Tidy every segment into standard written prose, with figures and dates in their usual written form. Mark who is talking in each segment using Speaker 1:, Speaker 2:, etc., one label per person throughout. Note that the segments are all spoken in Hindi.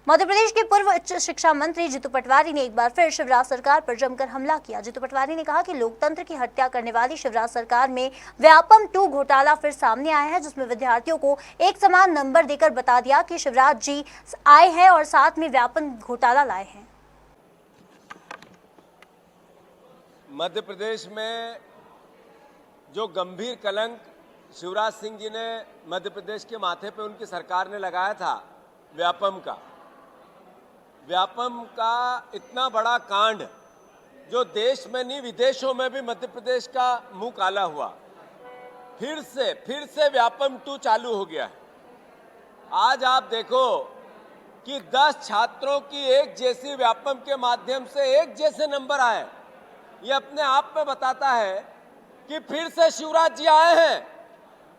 Speaker 1: मध्य प्रदेश के पूर्व उच्च शिक्षा मंत्री जीतू पटवारी ने एक बार फिर शिवराज सरकार पर जमकर हमला किया। जीतू पटवारी ने कहा कि लोकतंत्र की हत्या करने वाली शिवराज सरकार में व्यापम 2 घोटाला फिर सामने आया है, जिसमें विद्यार्थियों को एक समान नंबर देकर बता दिया कि शिवराज जी आए हैं और साथ में व्यापम घोटाला लाए हैं।
Speaker 2: मध्य प्रदेश में जो गंभीर कलंक शिवराज सिंह जी ने मध्य प्रदेश के माथे पे उनकी सरकार ने लगाया था, व्यापम का इतना बड़ा कांड जो देश में नहीं विदेशों में भी मध्य प्रदेश का मुंह काला हुआ। फिर से व्यापम 2 चालू हो गया है। आज आप देखो कि 10 छात्रों की एक जैसी व्यापम के माध्यम से एक जैसे नंबर आए। ये अपने आप में बताता है कि फिर से शिवराज जी आए हैं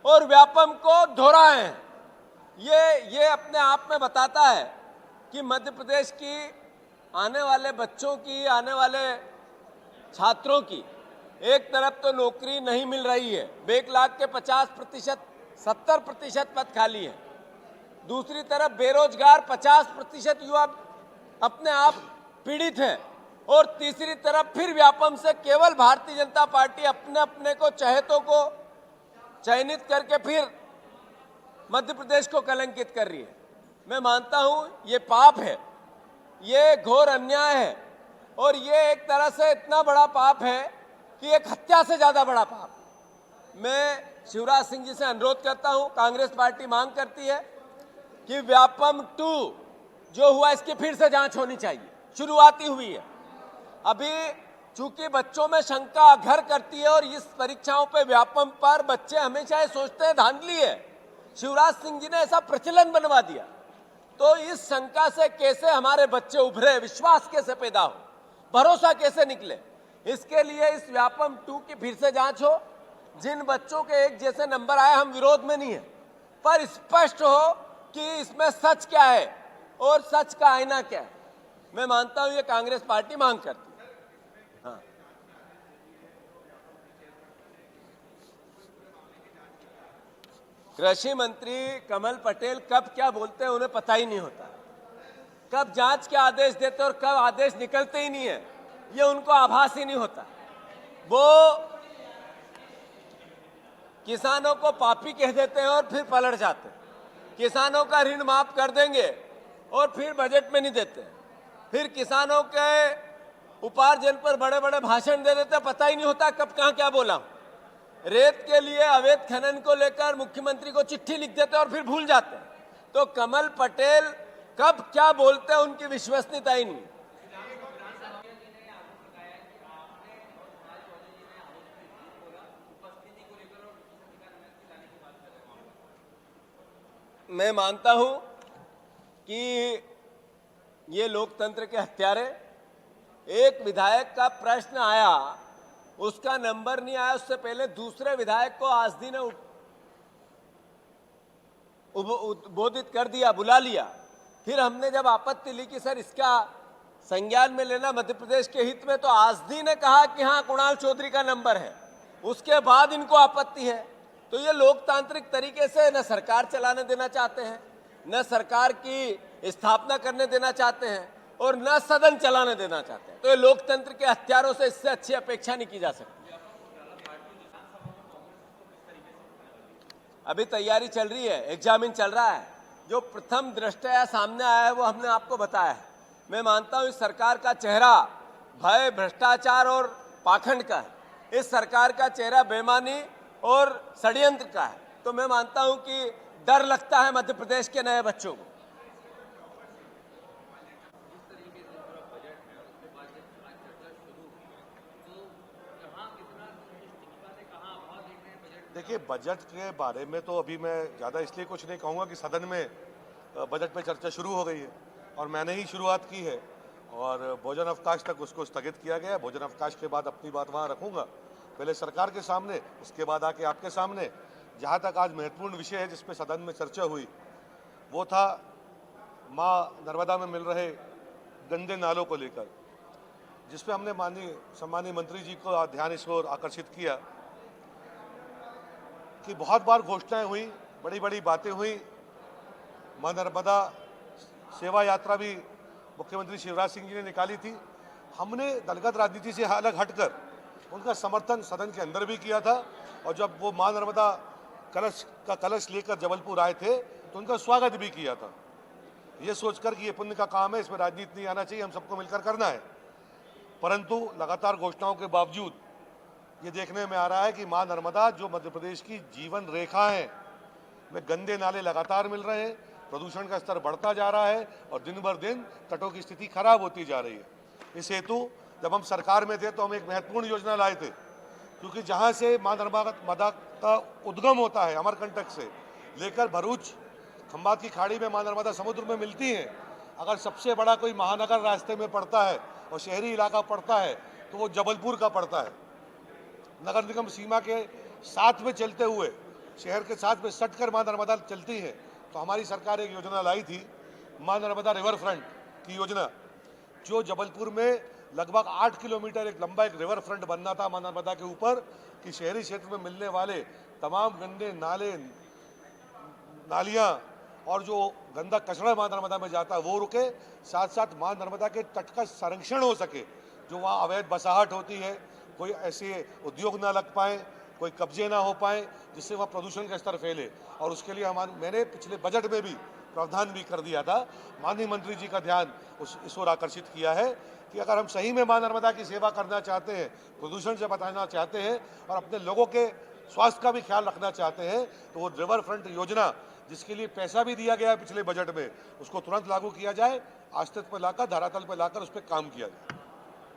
Speaker 2: और व्यापम को दोहराए हैं। ये अपने आप में बताता है कि मध्य प्रदेश की आने वाले बच्चों की, आने वाले छात्रों की एक तरफ तो नौकरी नहीं मिल रही है, 1 लाख के 50% 70% पद खाली है। दूसरी तरफ बेरोजगार 50% युवा अपने आप पीड़ित हैं और तीसरी तरफ फिर व्यापम से केवल भारतीय जनता पार्टी अपने को चहेतों को चयनित करके फिर मध्य प्रदेश को कलंकित कर रही है। मैं मानता हूं ये पाप है, ये घोर अन्याय है और ये एक तरह से इतना बड़ा पाप है कि एक हत्या से ज्यादा बड़ा पाप। मैं शिवराज सिंह जी से अनुरोध करता हूं, कांग्रेस पार्टी मांग करती है कि व्यापम 2 जो हुआ इसकी फिर से जांच होनी चाहिए। शुरुआती हुई है, अभी चूंकि बच्चों में शंका घर करती है और इस परीक्षाओं पे व्यापम पर बच्चे हमेशा ये सोचते हैं धांधली है। शिवराज सिंह जी ने ऐसा प्रचलन बनवा दिया, तो इस शंका से कैसे हमारे बच्चे उभरे, विश्वास कैसे पैदा हो, भरोसा कैसे निकले, इसके लिए इस व्यापम 2 की फिर से जांच हो। जिन बच्चों के एक जैसे नंबर आए, हम विरोध में नहीं है, पर स्पष्ट हो कि इसमें सच क्या है और सच का आईना क्या है। मैं मानता हूं ये कांग्रेस पार्टी मांग करती है। हाँ। कृषि मंत्री कमल पटेल कब क्या बोलते हैं उन्हें पता ही नहीं होता, कब जांच के आदेश देते और कब आदेश निकलते ही नहीं है, ये उनको आभास ही नहीं होता। वो किसानों को पापी कह देते हैं और फिर पलट जाते हैं। किसानों का ऋण माफ कर देंगे और फिर बजट में नहीं देते। फिर किसानों के उपार्जन पर बड़े बड़े भाषण दे देते, पता ही नहीं होता कब कहां क्या बोला। रेत के लिए अवैध खनन को लेकर मुख्यमंत्री को चिट्ठी लिख देते और फिर भूल जाते। तो कमल पटेल कब क्या बोलते हैं उनकी विश्वसनीयता ही नहीं। मैं मानता हूं कि ये लोकतंत्र के हत्यारे, एक विधायक का प्रश्न आया, उसका नंबर नहीं आया, उससे पहले दूसरे विधायक को आसदी ने उद्बोधित कर दिया, बुला लिया। फिर हमने जब आपत्ति ली कि सर इसका संज्ञान में लेना मध्य प्रदेश के हित में, तो आसदी ने कहा कि हाँ कुणाल चौधरी का नंबर है। उसके बाद इनको आपत्ति है। तो ये लोकतांत्रिक तरीके से न सरकार चलाने देना चाहते हैं, न सरकार की स्थापना करने देना चाहते हैं और न सदन चलाने देना चाहते हैं। तो ये लोकतंत्र के हत्यारों से इससे अच्छी अपेक्षा नहीं की जा सकती। अभी तैयारी चल रही है, एग्जामिन चल रहा है। जो प्रथम दृष्टया सामने आया है वो हमने आपको बताया है। मैं मानता हूं इस सरकार का चेहरा भय, भ्रष्टाचार और पाखंड का है। इस सरकार का चेहरा बेईमानी और षड्यंत्र का है। तो मैं मानता हूं कि डर लगता है मध्य प्रदेश के नए बच्चों को।
Speaker 3: देखिए, बजट के बारे में तो अभी मैं ज़्यादा इसलिए कुछ नहीं कहूँगा कि सदन में बजट पे चर्चा शुरू हो गई है और मैंने ही शुरुआत की है और भोजन अवकाश तक उसको स्थगित किया गया। भोजन अवकाश के बाद अपनी बात वहाँ रखूँगा, पहले सरकार के सामने, उसके बाद आके आपके सामने। जहाँ तक आज महत्वपूर्ण विषय है जिस पे सदन में चर्चा हुई, वो था माँ नर्मदा में मिल रहे गंदे नालों को लेकर, जिस पे हमने सम्मानीय मंत्री जी को ध्यान इस ओर आकर्षित किया कि बहुत बार घोषणाएं हुई, बड़ी बड़ी बातें हुई, मां नर्मदा सेवा यात्रा भी मुख्यमंत्री शिवराज सिंह जी ने निकाली थी। हमने दलगत राजनीति से अलग हटकर उनका समर्थन सदन के अंदर भी किया था, और जब वो मां नर्मदा कलश लेकर जबलपुर आए थे तो उनका स्वागत भी किया था, ये सोचकर कि ये पुण्य का काम है, इसमें राजनीति नहीं आना चाहिए, हम सबको मिलकर करना है। परंतु लगातार घोषणाओं के बावजूद ये देखने में आ रहा है कि मां नर्मदा जो मध्य प्रदेश की जीवन रेखा है, में गंदे नाले लगातार मिल रहे हैं, प्रदूषण का स्तर बढ़ता जा रहा है और दिन भर दिन तटों की स्थिति खराब होती जा रही है। इस हेतु जब हम सरकार में थे तो हम एक महत्वपूर्ण योजना लाए थे, क्योंकि जहां से मां नर्मदा का उद्गम होता है अमरकंटक से लेकर भरूच खंभात की खाड़ी में मां नर्मदा समुद्र में मिलती है, अगर सबसे बड़ा कोई महानगर रास्ते में पड़ता है और शहरी इलाका पड़ता है तो वो जबलपुर का पड़ता है। नगर निगम सीमा के साथ में चलते हुए शहर के साथ में सटकर मां नर्मदा चलती है, तो हमारी सरकार एक योजना लाई थी, मां नर्मदा रिवर फ्रंट की योजना, जो जबलपुर में लगभग 8 किलोमीटर एक लंबा एक रिवर फ्रंट बनना था मां नर्मदा के ऊपर, कि शहरी क्षेत्र में मिलने वाले तमाम गंदे नाले नालियां और जो गंदा कचरा मां नर्मदा में जाता है वो रुके, साथ साथ मां नर्मदा के तट का संरक्षण हो सके। जो वहाँ अवैध बसाहट होती है, कोई ऐसे उद्योग ना लग पाए, कोई कब्जे ना हो पाए, जिससे वहाँ प्रदूषण का स्तर फैले, और उसके लिए मैंने पिछले बजट में भी प्रावधान भी कर दिया था। माननीय मंत्री जी का ध्यान इस ओर आकर्षित किया है कि अगर हम सही में मां नर्मदा की सेवा करना चाहते हैं, प्रदूषण से बचाना चाहते हैं और अपने लोगों के स्वास्थ्य का भी ख्याल रखना चाहते हैं, तो वो रिवर फ्रंट योजना, जिसके लिए पैसा भी दिया गया है पिछले बजट में, उसको तुरंत लागू किया जाए, अस्तित्व पर लाकर, धरातल पर लाकर उस पर काम किया जाए।